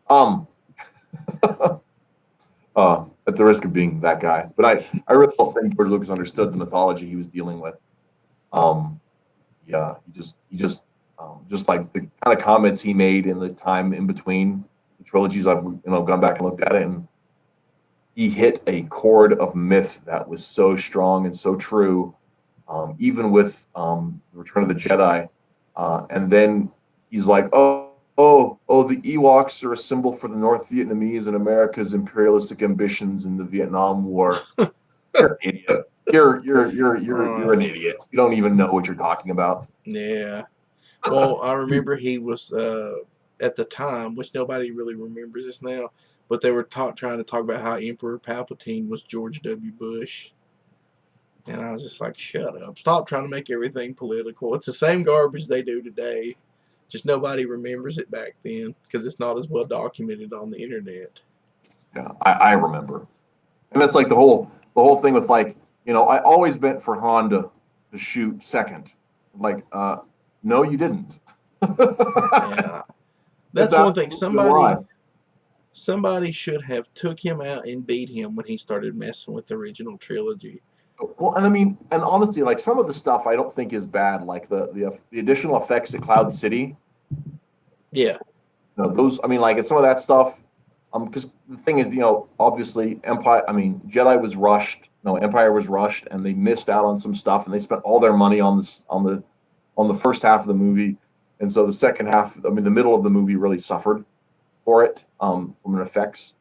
Um, at the risk of being that guy, but I really don't think George Lucas understood the mythology he was dealing with. Um, yeah, just like the kind of comments he made in the time in between the trilogies. I've gone back and looked at it, and he hit a chord of myth that was so strong and so true, even with Return of the Jedi. And then he's like, oh, the Ewoks are a symbol for the North Vietnamese and America's imperialistic ambitions in the Vietnam War. You're an idiot. You're an idiot. You don't even know what you're talking about. Yeah. Well, I remember he was at the time, which nobody really remembers this now, but they were trying to talk about how Emperor Palpatine was George W. Bush. And I was just like, shut up. Stop trying to make everything political. It's the same garbage they do today. Just nobody remembers it back then because it's not as well documented on the internet. Yeah, I remember, and that's like the whole thing with like I always meant for Han to shoot second. Like, no, you didn't. Yeah. It's That's one thing. absolutely a lie. Somebody should have took him out and beat him when he started messing with the original trilogy. Well, and I mean, and honestly, like some of the stuff I don't think is bad, like the additional effects at Cloud City. Yeah. Those. I mean, like it's some of that stuff. Because the thing is, obviously, Jedi was rushed. No, Empire was rushed, and they missed out on some stuff, and they spent all their money on this on the first half of the movie, and so the second half, I mean, the middle of the movie really suffered for it from an effects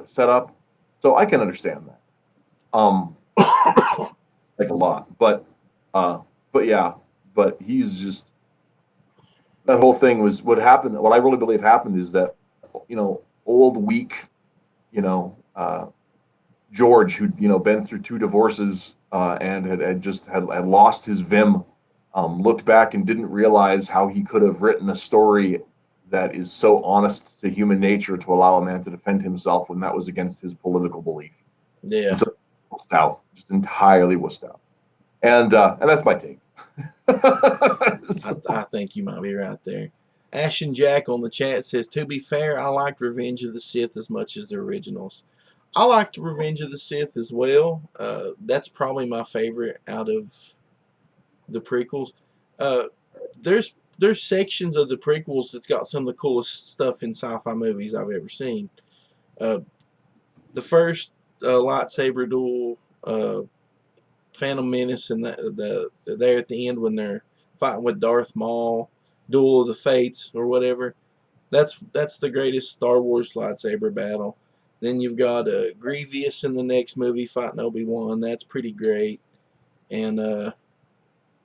setup. So I can understand that, like a lot, but yeah, but he's just that whole thing was what happened. What I really believe happened is that old weak, you know, uh, George, who'd been through two divorces and had lost his vim, looked back and didn't realize how he could have written a story that is so honest to human nature to allow a man to defend himself when that was against his political belief. Yeah. And so wussed out, just entirely wussed out. And that's my take. I think you might be right there. Ashton Jack on the chat says, to be fair, I liked Revenge of the Sith as much as the originals. I liked Revenge of the Sith as well. That's probably my favorite out of the prequels. Uh, there's sections of the prequels that's got some of the coolest stuff in sci-fi movies I've ever seen. Uh, the first lightsaber duel, Phantom Menace, and there at the end when they're fighting with Darth Maul, Duel of the Fates or whatever. That's the greatest Star Wars lightsaber battle. Then you've got Grievous in the next movie fighting Obi-Wan. That's pretty great. And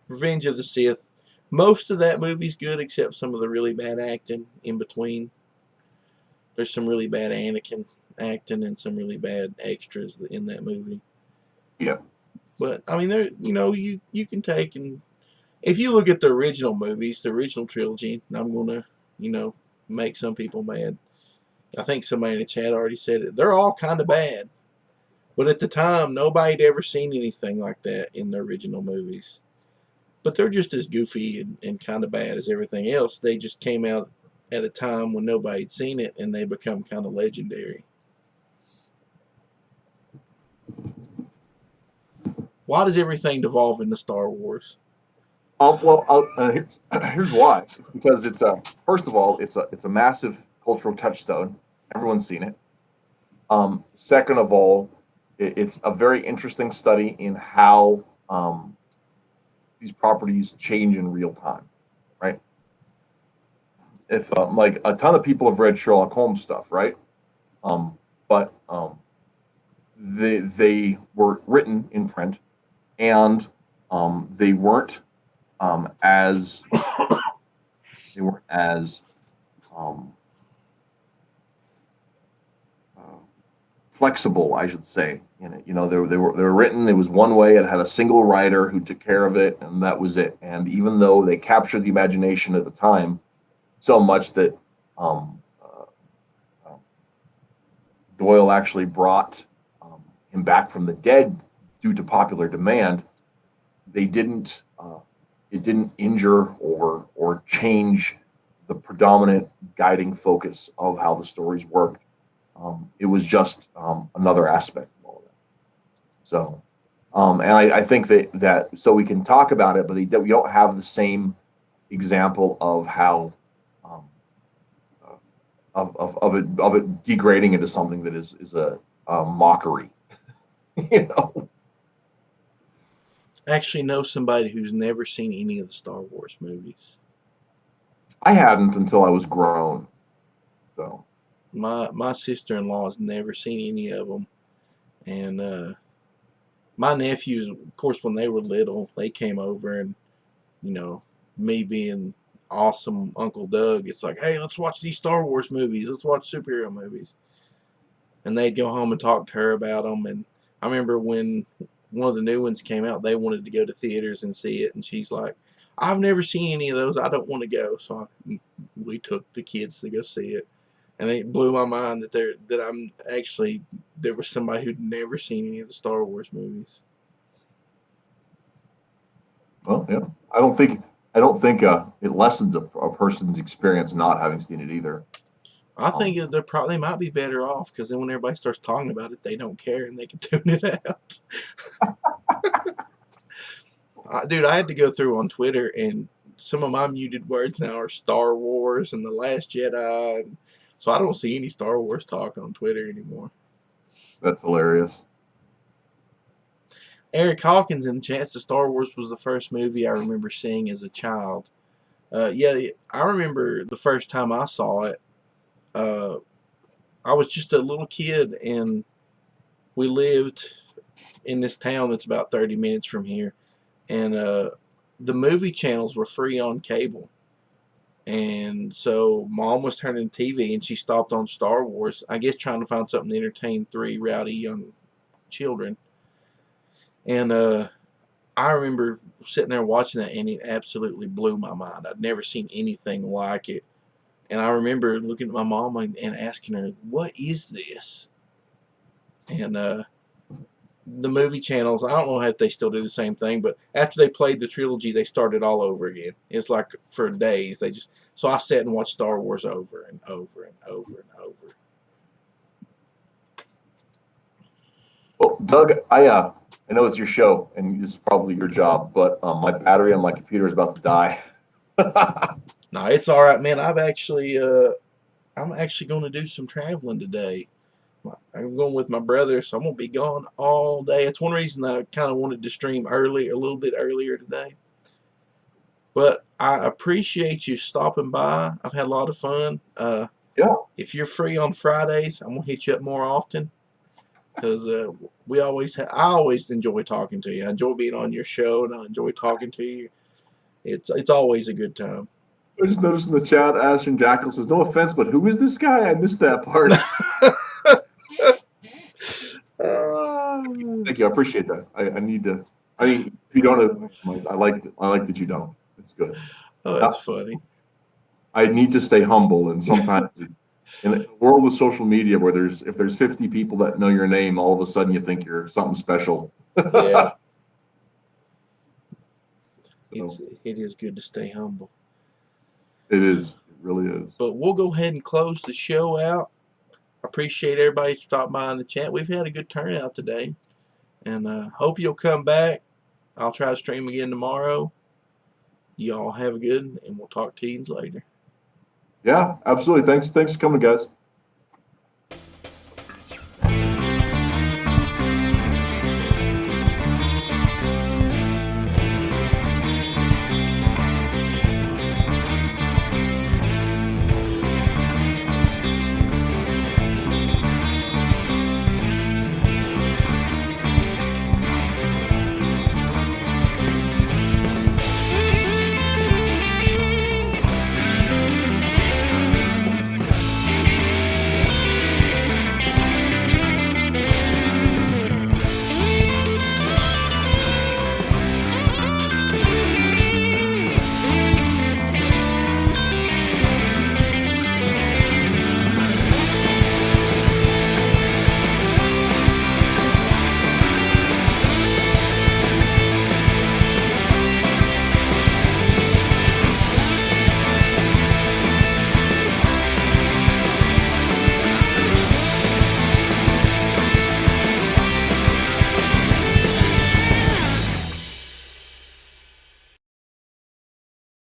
Revenge of the Sith. Most of that movie's good except some of the really bad acting in between. There's some really bad Anakin acting and some really bad extras in that movie. Yeah. But I mean, there you can take, and if you look at the original movies, the original trilogy, I'm gonna make some people mad. I think somebody in the chat already said it. They're all kind of bad, but at the time, nobody had ever seen anything like that in the original movies. But they're just as goofy and kind of bad as everything else. They just came out at a time when nobody had seen it, and they become kind of legendary. Why does everything devolve into Star Wars? Here's why. It's because it's a first of all, it's a massive cultural touchstone. Everyone's seen it. Second of all, it's a very interesting study in how these properties change in real time, right? if like a ton of people have read Sherlock Holmes stuff, right? But they were written in print, and they weren't as they weren't as um, uh, flexible, I should say. In it, they were written. It was one way. It had a single writer who took care of it, and that was it. And even though they captured the imagination at the time so much that um, uh, Doyle actually brought him back from the dead due to popular demand, they didn't. It didn't injure or change the predominant guiding focus of how the stories worked. It was just another aspect of all of that. So, and I think that so we can talk about it, but we don't have the same example of how um, of it degrading into something that is a mockery. you know. I actually know somebody who's never seen any of the Star Wars movies. I hadn't until I was grown. So My sister-in-law has never seen any of them, and my nephews, of course, when they were little, they came over, and you know, me being awesome Uncle Doug, it's like, hey, let's watch these Star Wars movies. Let's watch superhero movies. And they'd go home and talk to her about them. And I remember when one of the new ones came out, they wanted to go to theaters and see it. And she's like, I've never seen any of those. I don't want to go. So we took the kids to go see it. And it blew my mind there was somebody who'd never seen any of the Star Wars movies. well, yeah, I don't think it lessens a person's experience not having seen it either. I think they might be better off, because then when everybody starts talking about it, they don't care and they can tune it out. Dude, I had to go through on Twitter, and some of my muted words now are Star Wars and The Last Jedi. And so I don't see any Star Wars talk on Twitter anymore. That's hilarious. Eric Hawkins in the chat says Star Wars was the first movie I remember seeing as a child. Yeah, I remember the first time I saw it. I was just a little kid, and we lived in this town that's about 30 minutes from here. And the movie channels were free on cable. And so Mom was turning TV, and she stopped on Star Wars, I guess trying to find something to entertain three rowdy young children. And I remember sitting there watching that, and it absolutely blew my mind. I'd never seen anything like it. And I remember looking at my mom and asking her, what is this? And the movie channels, I don't know if they still do the same thing, but after they played the trilogy, they started all over again. It's like for days. So I sat and watched Star Wars over and over and over and over. Well, Doug, I know it's your show and this is probably your job, but my battery on my computer is about to die. No, it's all right, man. I'm actually going to do some traveling today. I'm going with my brother, so I'm going to be gone all day. It's one reason I kind of wanted to stream a little bit earlier today. But I appreciate you stopping by. I've had a lot of fun. Yeah. If you're free on Fridays, I'm going to hit you up more often, because I always enjoy talking to you. I enjoy being on your show, and I enjoy talking to you. It's always a good time. I just noticed in the chat, Ashton Jackal says, no offense, but who is this guy? I missed that part. Thank you. I appreciate that. I need to. I mean, if you don't know, I like that you don't. It's good. Oh, that's funny. I need to stay humble, and sometimes in the world of social media, where if there's 50 people that know your name, all of a sudden you think you're something special. Yeah. So, It is good to stay humble. it is. It really is. But we'll go ahead and close the show out. I appreciate everybody stopping by in the chat. We've had a good turnout today, and hope you'll come back. I'll try to stream again tomorrow. Y'all have a good one, and we'll talk to you later. Yeah, absolutely. Thanks for coming, guys.